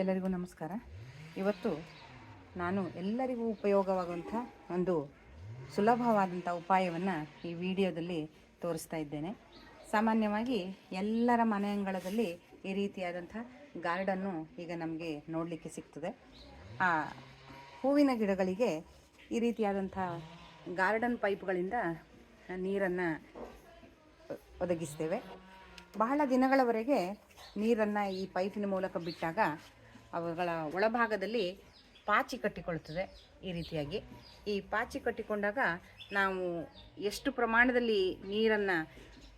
ಎಲ್ಲರಿಗೂ ನಮಸ್ಕಾರ. ಇವತ್ತು ನಾನು ಎಲ್ಲರಿಗೂ ಉಪಯೋಗವಾಗುವಂಥ ಒಂದು ಸುಲಭವಾದಂಥ ಉಪಾಯವನ್ನು ಈ ವಿಡಿಯೋದಲ್ಲಿ ತೋರಿಸ್ತಾ ಇದ್ದೇನೆ. ಸಾಮಾನ್ಯವಾಗಿ ಎಲ್ಲರ ಮನೆ ಅಂಗಳದಲ್ಲಿ ಈ ರೀತಿಯಾದಂಥ ಗಾರ್ಡನ್ನು ಈಗ ನಮಗೆ ನೋಡಲಿಕ್ಕೆ ಸಿಗ್ತದೆ. ಆ ಹೂವಿನ ಗಿಡಗಳಿಗೆ ಈ ರೀತಿಯಾದಂಥ ಗಾರ್ಡನ್ ಪೈಪ್ಗಳಿಂದ ನೀರನ್ನು ಒದಗಿಸ್ತೇವೆ. ಬಹಳ ದಿನಗಳವರೆಗೆ ನೀರನ್ನು ಈ ಪೈಪಿನ ಮೂಲಕ ಬಿಟ್ಟಾಗ ಅವುಗಳ ಒಳಭಾಗದಲ್ಲಿ ಪಾಚಿ ಕಟ್ಟಿಕೊಳ್ತದೆ. ಈ ರೀತಿಯಾಗಿ ಈ ಪಾಚಿ ಕಟ್ಟಿಕೊಂಡಾಗ ನಾವು ಎಷ್ಟು ಪ್ರಮಾಣದಲ್ಲಿ ನೀರನ್ನು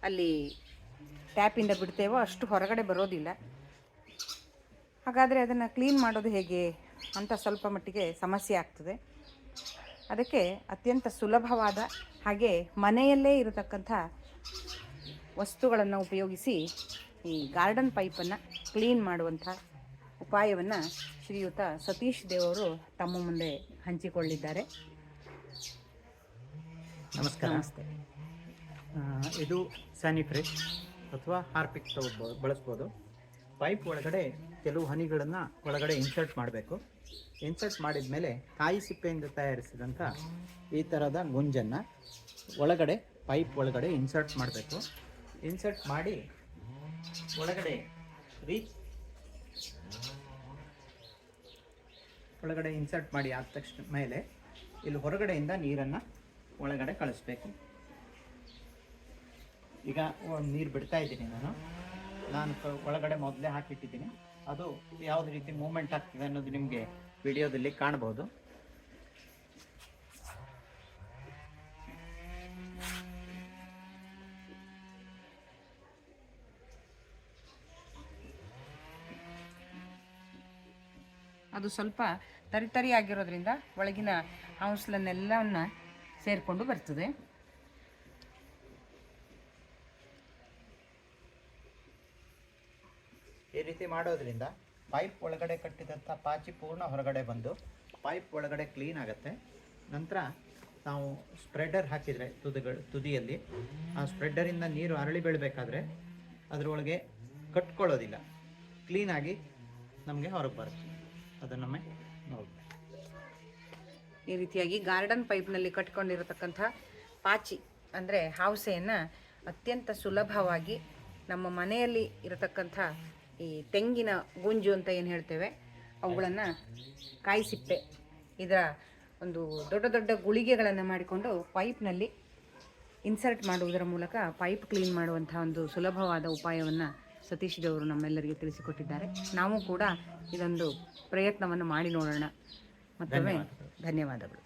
ಅಲ್ಲಿ ಟ್ಯಾಪಿಂದ ಬಿಡ್ತೇವೋ ಅಷ್ಟು ಹೊರಗಡೆ ಬರೋದಿಲ್ಲ. ಹಾಗಾದರೆ ಅದನ್ನು ಕ್ಲೀನ್ ಮಾಡೋದು ಹೇಗೆ ಅಂತ ಸ್ವಲ್ಪ ಮಟ್ಟಿಗೆ ಸಮಸ್ಯೆ ಆಗ್ತದೆ. ಅದಕ್ಕೆ ಅತ್ಯಂತ ಸುಲಭವಾದ ಹಾಗೆ ಮನೆಯಲ್ಲೇ ಇರತಕ್ಕಂಥ ವಸ್ತುಗಳನ್ನು ಉಪಯೋಗಿಸಿ ಈ ಗಾರ್ಡನ್ ಪೈಪನ್ನು ಕ್ಲೀನ್ ಮಾಡುವಂಥ ಉಪಾಯವನ್ನು ಶ್ರೀಯುತ ಸತೀಶ್ ದೇವರು ತಮ್ಮ ಮುಂದೆ ಹಂಚಿಕೊಳ್ಳಿದ್ದಾರೆ. ನಮಸ್ಕಾರ. ಇದು ಸ್ಯಾನಿಫ್ರೆಶ್ ಅಥವಾ ಹಾರ್ಪಿಕ್ ಬಳಸ್ಬೋದು. ಪೈಪ್ ಒಳಗಡೆ ಕೆಲವು ಹನಿಗಳನ್ನು ಒಳಗಡೆ ಇನ್ಸರ್ಟ್ ಮಾಡಬೇಕು. ಇನ್ಸರ್ಟ್ ಮಾಡಿದ ಮೇಲೆ ಕಾಯಿ ಸಿಪ್ಪೆಯಿಂದ ತಯಾರಿಸಿದಂಥ ಈ ಥರದ ಗುಂಜನ್ನು ಒಳಗಡೆ ಪೈಪ್ ಒಳಗಡೆ ಇನ್ಸರ್ಟ್ ಮಾಡಬೇಕು. ಇನ್ಸರ್ಟ್ ಮಾಡಿ ಒಳಗಡೆ ಇನ್ಸರ್ಟ್ ಮಾಡಿ ಆದ ತಕ್ಷಣ ಮೇಲೆ ಇಲ್ಲಿ ಹೊರಗಡೆಯಿಂದ ನೀರನ್ನು ಒಳಗಡೆ ಕಳಿಸ್ಬೇಕು. ಈಗ ನೀರು ಬಿಡ್ತಾ ಇದ್ದೀನಿ ನಾನು ಒಳಗಡೆ ಮೊದಲೇ ಹಾಕಿಟ್ಟಿದ್ದೀನಿ. ಅದು ಯಾವುದೇ ರೀತಿ ಮೂವ್ಮೆಂಟ್ ಆಗ್ತದೆ ಅನ್ನೋದು ನಿಮಗೆ ವಿಡಿಯೋದಲ್ಲಿ ಕಾಣ್ಬೋದು. ಅದು ಸ್ವಲ್ಪ ತರಿ ಆಗಿರೋದ್ರಿಂದ ಒಳಗಿನ ಔಷಧನೆಲ್ಲವನ್ನು ಸೇರಿಕೊಂಡು ಬರ್ತದೆ. ಈ ರೀತಿ ಮಾಡೋದ್ರಿಂದ ಪೈಪ್ ಒಳಗಡೆ ಕಟ್ಟಿದಂಥ ಪಾಚಿ ಪೂರ್ಣ ಹೊರಗಡೆ ಬಂದು ಪೈಪ್ ಒಳಗಡೆ ಕ್ಲೀನ್ ಆಗುತ್ತೆ. ನಂತರ ನಾವು ಸ್ಪ್ರೆಡರ್ ಹಾಕಿದರೆ ತುದಿಯಲ್ಲಿ ಆ ಸ್ಪ್ರೆಡ್ಡರಿಂದ ನೀರು ಅರಳಿ ಬೀಳಬೇಕಾದ್ರೆ ಅದರೊಳಗೆ ಕಟ್ಕೊಳ್ಳೋದಿಲ್ಲ, ಕ್ಲೀನಾಗಿ ನಮಗೆ ಹೊರಗೆ ಬರುತ್ತೆ. ಅದನ್ನೊಮ್ಮೆ ನೋಡಿ. ಈ ರೀತಿಯಾಗಿ ಗಾರ್ಡನ್ ಪೈಪ್ನಲ್ಲಿ ಕಟ್ಕೊಂಡಿರತಕ್ಕಂಥ ಪಾಚಿ ಅಂದರೆ ಹಾವುಸೆಯನ್ನು ಅತ್ಯಂತ ಸುಲಭವಾಗಿ ನಮ್ಮ ಮನೆಯಲ್ಲಿ ಇರತಕ್ಕಂಥ ಈ ತೆಂಗಿನ ಗುಂಜು ಅಂತ ಏನು ಹೇಳ್ತೇವೆ ಅವುಗಳನ್ನು ಕಾಯಿ ಸಿಪ್ಪೆ ಇದರ ಒಂದು ದೊಡ್ಡ ದೊಡ್ಡ ಗುಳಿಗೆಗಳನ್ನು ಮಾಡಿಕೊಂಡು ಪೈಪ್ನಲ್ಲಿ ಇನ್ಸರ್ಟ್ ಮಾಡುವುದರ ಮೂಲಕ ಪೈಪ್ ಕ್ಲೀನ್ ಮಾಡುವಂಥ ಒಂದು ಸುಲಭವಾದ ಉಪಾಯವನ್ನು ಸತೀಶ್ ದೇವರು ನಮ್ಮೆಲ್ಲರಿಗೆ ತಿಳಿಸಿಕೊಟ್ಟಿದ್ದಾರೆ. ನಾವು ಕೂಡ ಇದೊಂದು ಪ್ರಯತ್ನವನ್ನು ಮಾಡಿ ನೋಡೋಣ. ಮತ್ತೊಮ್ಮೆ ಧನ್ಯವಾದಗಳು.